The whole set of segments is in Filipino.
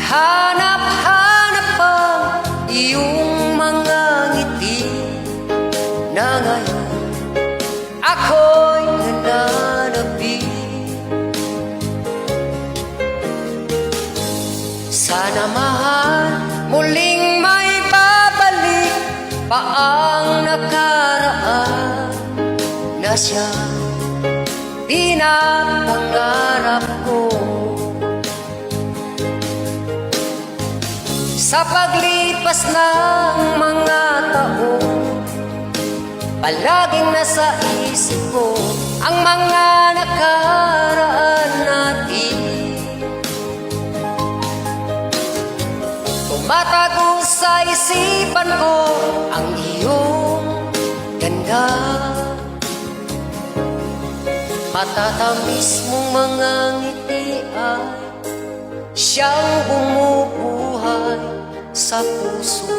Hanap-hanap ang iyong mga ngiti na ngayon ako'y nananabik. Sana mahal muling may babalik pa ang nakaraan na siya pinapangarap ko. Sa paglipas ng mga taon, palaging nasa isip ko ang mga nakaraan natin. Tumatago sa isipan ko ang iyong ganda. Matatamis mong mga ngiti ay siyang bumubuhay sa puso ko.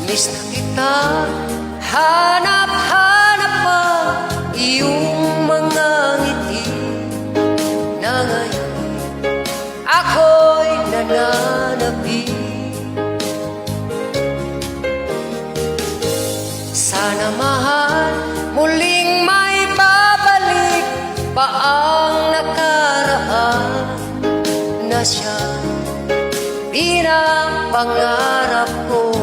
Miss na kita, hanap-hanap pa iyong mga ngiti na ngayon ako'y nananabik. Sana mahal muling may babalik pa ang nakaraan na siya pinapangarap ko.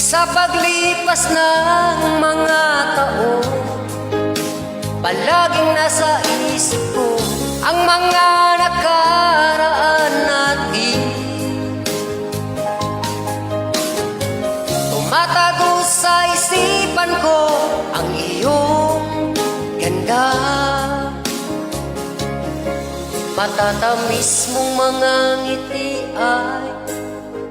Sa paglipas ng mga taon, palaging nasa isip ko ang mga nakaraan natin. Tumatago sa isipan ko ang iyong ganda. Matatamis mong mga ngiti ay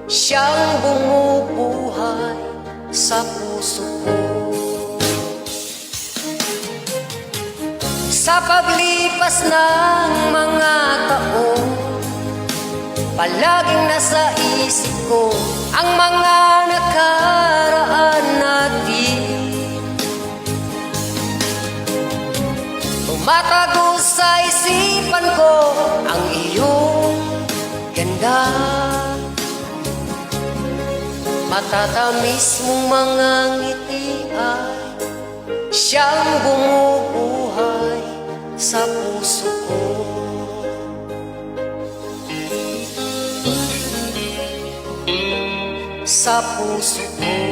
siyang bumubuhay sa puso ko. Sa paglipas ng mga taon, palaging nasa isip ko ang mga nakaraan natin. Tumatago sa isipan ko ang iyong ganda. Matatamis mong mga ngiti ay siyang bumubuhay sa puso ko. Sa puso ko.